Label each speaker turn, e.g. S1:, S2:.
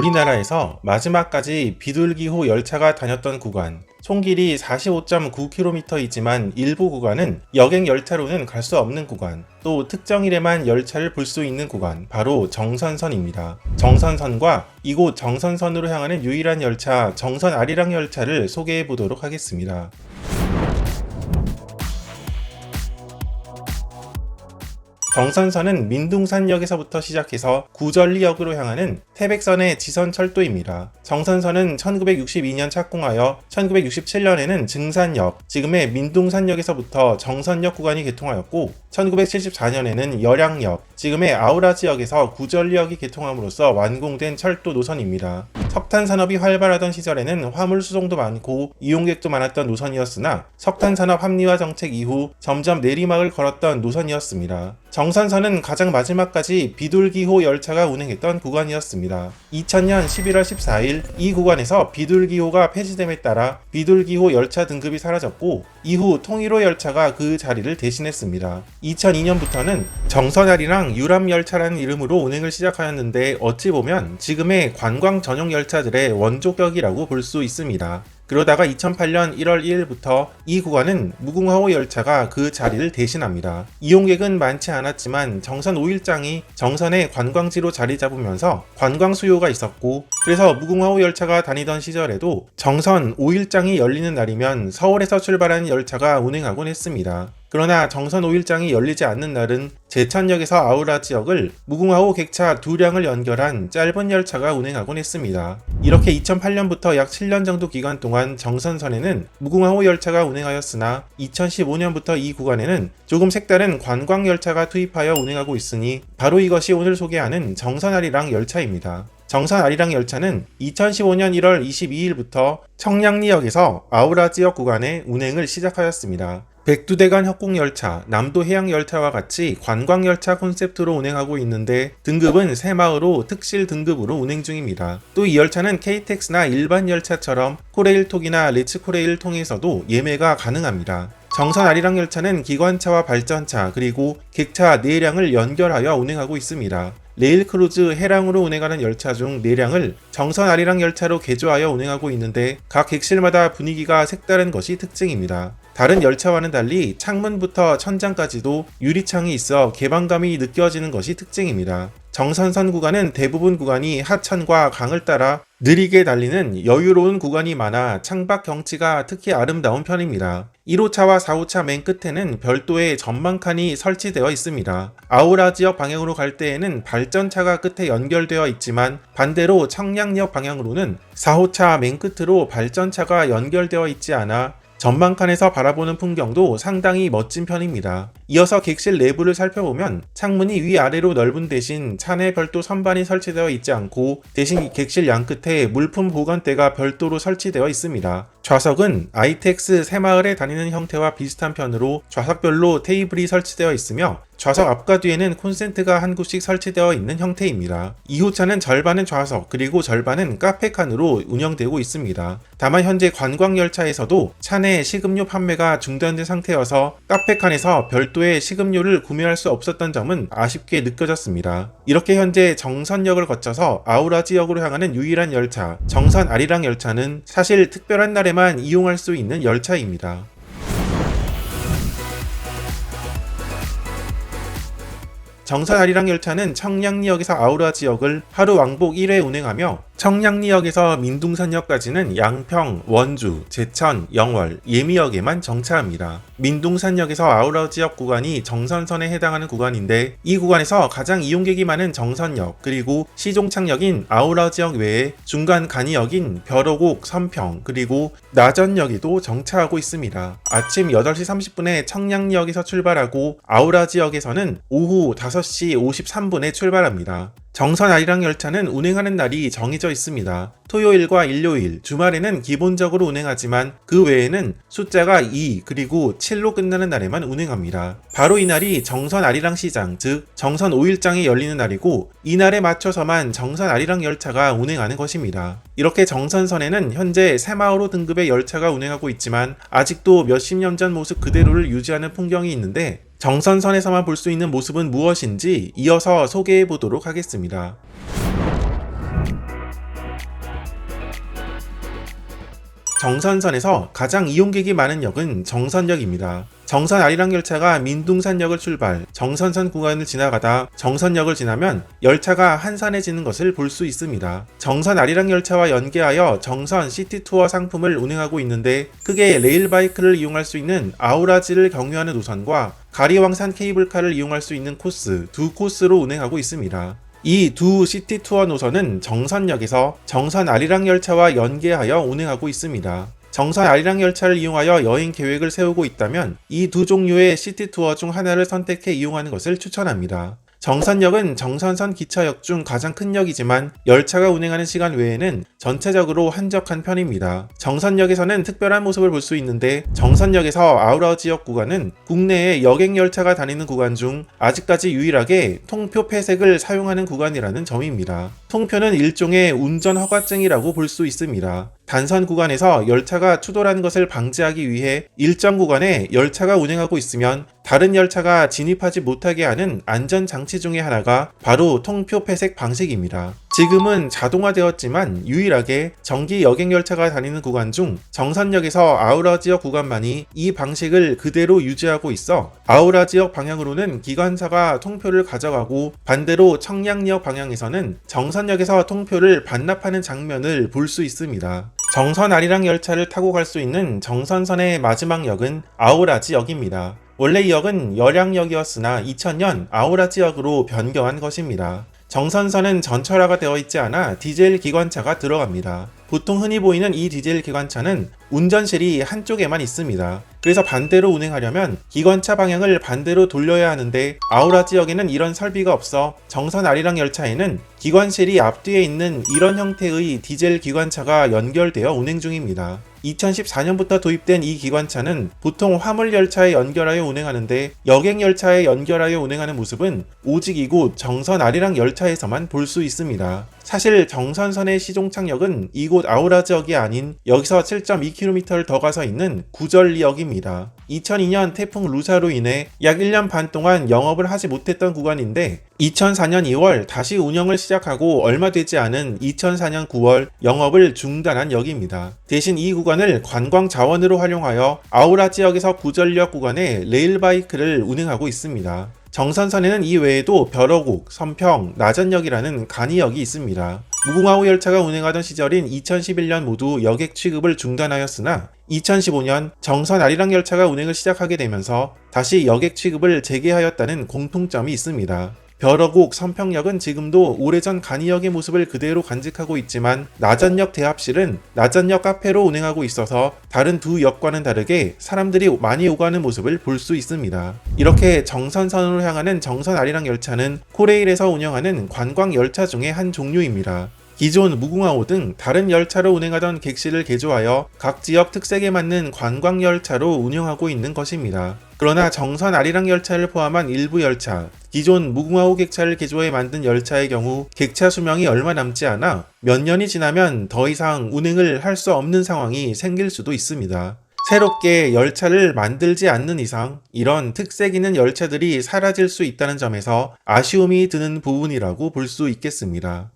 S1: 우리나라에서 마지막까지 비둘기호 열차가 다녔던 구간, 총 길이 45.9km이지만 일부 구간은 여객 열차로는 갈 수 없는 구간, 또 특정일에만 열차를 볼 수 있는 구간, 바로 정선선입니다. 정선선과 이곳 정선선으로 향하는 유일한 열차 정선 아리랑 열차를 소개해 보도록 하겠습니다. 정선선은 민둥산역에서부터 시작해서 구절리역으로 향하는 태백선의 지선철도입니다. 정선선은 1962년 착공하여 1967년에는 증산역, 지금의 민둥산역에서부터 정선역 구간이 개통하였고 1974년에는 열양역, 지금의 아우라지역에서 구절리역이 개통함으로써 완공된 철도 노선입니다. 석탄 산업이 활발하던 시절에는 화물 수송도 많고 이용객도 많았던 노선이었으나 석탄 산업 합리화 정책 이후 점점 내리막을 걸었던 노선이었습니다. 정선선은 가장 마지막까지 비둘기호 열차가 운행했던 구간이었습니다. 2000년 11월 14일 이 구간에서 비둘기호가 폐지됨에 따라 비둘기호 열차 등급이 사라졌고 이후 통일호 열차가 그 자리를 대신했습니다. 2002년부터는 정선아리랑 유람열차라는 이름으로 운행을 시작하였는데 어찌 보면 지금의 관광 전용 열차들의 원조격이라고 볼 수 있습니다. 그러다가 2008년 1월 1일부터 이 구간은 무궁화호 열차가 그 자리를 대신합니다. 이용객은 많지 않았지만 정선 5일장이 정선의 관광지로 자리 잡으면서 관광 수요가 있었고, 그래서 무궁화호 열차가 다니던 시절에도 정선 5일장이 열리는 날이면 서울에서 출발하는 열차가 운행하곤 했습니다. 그러나 정선 5일장이 열리지 않는 날은 제천역에서 아우라지역을 무궁화호 객차 2량을 연결한 짧은 열차가 운행하곤 했습니다. 이렇게 2008년부터 약 7년 정도 기간 동안 정선선에는 무궁화호 열차가 운행하였으나 2015년부터 이 구간에는 조금 색다른 관광 열차가 투입하여 운행하고 있으니 바로 이것이 오늘 소개하는 정선아리랑 열차입니다. 정선 아리랑 열차는 2015년 1월 22일부터 청량리역에서 아우라지역 구간에 운행을 시작하였습니다. 백두대간 협곡열차, 남도해양열차와 같이 관광열차 콘셉트로 운행하고 있는데 등급은 새마을호 특실 등급으로 운행 중입니다. 또 이 열차는 KTX나 일반 열차처럼 코레일톡이나 레츠코레일 통해서도 예매가 가능합니다. 정선 아리랑 열차는 기관차와 발전차 그리고 객차 4량을 연결하여 운행하고 있습니다. 레일크루즈 해랑으로 운행하는 열차 중 4량을 정선 아리랑 열차로 개조하여 운행하고 있는데 각 객실마다 분위기가 색다른 것이 특징입니다. 다른 열차와는 달리 창문부터 천장까지도 유리창이 있어 개방감이 느껴지는 것이 특징입니다. 정선선 구간은 대부분 구간이 하천과 강을 따라 느리게 달리는 여유로운 구간이 많아 창밖 경치가 특히 아름다운 편입니다. 1호차와 4호차 맨 끝에는 별도의 전망칸이 설치되어 있습니다. 아우라 지역 방향으로 갈 때에는 발전차가 끝에 연결되어 있지만 반대로 청량역 방향으로는 4호차 맨 끝으로 발전차가 연결되어 있지 않아 전망칸에서 바라보는 풍경도 상당히 멋진 편입니다. 이어서 객실 내부를 살펴보면 창문이 위아래로 넓은 대신 차내 별도 선반이 설치되어 있지 않고 대신 객실 양끝에 물품 보관대가 별도로 설치되어 있습니다. 좌석은 ITX 새마을에 다니는 형태와 비슷한 편으로 좌석별로 테이블이 설치되어 있으며 좌석 앞과 뒤에는 콘센트가 한 곳씩 설치되어 있는 형태입니다. 2호차는 절반은 좌석 그리고 절반은 카페칸으로 운영되고 있습니다. 다만 현재 관광열차에서도 차내 식음료 판매가 중단된 상태여서 카페칸에서 별도의 식음료를 구매할 수 없었던 점은 아쉽게 느껴졌습니다. 이렇게 현재 정선역을 거쳐서 아우라지역으로 향하는 유일한 열차 정선 아리랑 열차는 사실 특별한 날에만 이용할 수 있는 열차입니다. 정선 아리랑 열차는 청량리역에서 아우라지역을 하루 왕복 1회 운행하며 청량리역에서 민둥산역까지는 양평, 원주, 제천, 영월, 예미역에만 정차합니다. 민둥산역에서 아우라지역 구간이 정선선에 해당하는 구간인데 이 구간에서 가장 이용객이 많은 정선역 그리고 시종착역인 아우라지역 외에 중간 간이역인 벼러곡, 선평 그리고 나전역에도 정차하고 있습니다. 아침 8시 30분에 청량리역에서 출발하고 아우라지역에서는 오후 5시 53분에 출발합니다. 정선 아리랑 열차는 운행하는 날이 정해져 있습니다. 토요일과 일요일, 주말에는 기본적으로 운행하지만 그 외에는 숫자가 2 그리고 7로 끝나는 날에만 운행합니다. 바로 이날이 정선 아리랑 시장, 즉 정선 5일장이 열리는 날이고 이날에 맞춰서만 정선 아리랑 열차가 운행하는 것입니다. 이렇게 정선선에는 현재 새마을호 등급의 열차가 운행하고 있지만 아직도 몇십 년 전 모습 그대로를 유지하는 풍경이 있는데 정선선에서만 볼 수 있는 모습은 무엇인지 이어서 소개해 보도록 하겠습니다. 정선선에서 가장 이용객이 많은 역은 정선역입니다. 정선 아리랑 열차가 민둥산역을 출발, 정선선 구간을 지나가다 정선역을 지나면 열차가 한산해지는 것을 볼 수 있습니다. 정선 아리랑 열차와 연계하여 정선 시티투어 상품을 운행하고 있는데 크게 레일바이크를 이용할 수 있는 아우라지를 경유하는 노선과 가리왕산 케이블카를 이용할 수 있는 코스 두 코스로 운행하고 있습니다. 이 두 시티투어 노선은 정선역에서 정선 아리랑 열차와 연계하여 운행하고 있습니다. 정선 아리랑 열차를 이용하여 여행 계획을 세우고 있다면 이 두 종류의 시티투어 중 하나를 선택해 이용하는 것을 추천합니다. 정선역은 정선선 기차역 중 가장 큰 역이지만 열차가 운행하는 시간 외에는 전체적으로 한적한 편입니다. 정선역에서는 특별한 모습을 볼 수 있는데 정선역에서 아우라 지역 구간은 국내에 여객 열차가 다니는 구간 중 아직까지 유일하게 통표 폐색을 사용하는 구간이라는 점입니다. 통표는 일종의 운전 허가증이라고 볼 수 있습니다. 단선 구간에서 열차가 추돌하는 것을 방지하기 위해 일정 구간에 열차가 운행하고 있으면 다른 열차가 진입하지 못하게 하는 안전장치 중의 하나가 바로 통표 폐색 방식입니다. 지금은 자동화되었지만 유일하게 전기 여객 열차가 다니는 구간 중 정선역에서 아우라 지역 구간만이 이 방식을 그대로 유지하고 있어 아우라 지역 방향으로는 기관사가 통표를 가져가고 반대로 청량리역 방향에서는 정선역에서 통표를 반납하는 장면을 볼 수 있습니다. 정선 아리랑 열차를 타고 갈 수 있는 정선선의 마지막 역은 아우라지 역입니다. 원래 이 역은 열양역이었으나 2000년 아우라지 역으로 변경한 것입니다. 정선선은 전철화가 되어 있지 않아 디젤 기관차가 들어갑니다. 보통 흔히 보이는 이 디젤 기관차는 운전실이 한쪽에만 있습니다. 그래서 반대로 운행하려면 기관차 방향을 반대로 돌려야 하는데 아우라 지역에는 이런 설비가 없어 정선 아리랑 열차에는 기관실이 앞뒤에 있는 이런 형태의 디젤 기관차가 연결되어 운행 중입니다. 2014년부터 도입된 이 기관차는 보통 화물 열차에 연결하여 운행하는데 여객 열차에 연결하여 운행하는 모습은 오직 이곳 정선 아리랑 열차에서만 볼 수 있습니다. 사실 정선선의 시종착역은 이곳 아우라 지역이 아닌 여기서 7.2km를 더 가서 있는 구절리역입니다. 2002년 태풍 루사로 인해 약 1년 반 동안 영업을 하지 못했던 구간인데 2004년 2월 다시 운영을 시작하고 얼마 되지 않은 2004년 9월 영업을 중단한 역입니다. 대신 이 구간을 관광 자원으로 활용하여 아우라 지역에서 구절리역 구간에 레일바이크를 운행하고 있습니다. 정선선에는 이 외에도 벼러곡, 선평, 나전역이라는 간이역이 있습니다. 무궁화호 열차가 운행하던 시절인 2011년 모두 여객 취급을 중단하였으나 2015년 정선 아리랑 열차가 운행을 시작하게 되면서 다시 여객 취급을 재개하였다는 공통점이 있습니다. 벼러곡, 선평역은 지금도 오래전 간이역의 모습을 그대로 간직하고 있지만 나전역 대합실은 나전역 카페로 운행하고 있어서 다른 두 역과는 다르게 사람들이 많이 오가는 모습을 볼 수 있습니다. 이렇게 정선선으로 향하는 정선 아리랑 열차는 코레일에서 운영하는 관광 열차 중의 한 종류입니다. 기존 무궁화호 등 다른 열차로 운행하던 객실을 개조하여 각 지역 특색에 맞는 관광 열차로 운영하고 있는 것입니다. 그러나 정선 아리랑 열차를 포함한 일부 열차, 기존 무궁화호 객차를 개조해 만든 열차의 경우 객차 수명이 얼마 남지 않아 몇 년이 지나면 더 이상 운행을 할 수 없는 상황이 생길 수도 있습니다. 새롭게 열차를 만들지 않는 이상 이런 특색 있는 열차들이 사라질 수 있다는 점에서 아쉬움이 드는 부분이라고 볼 수 있겠습니다.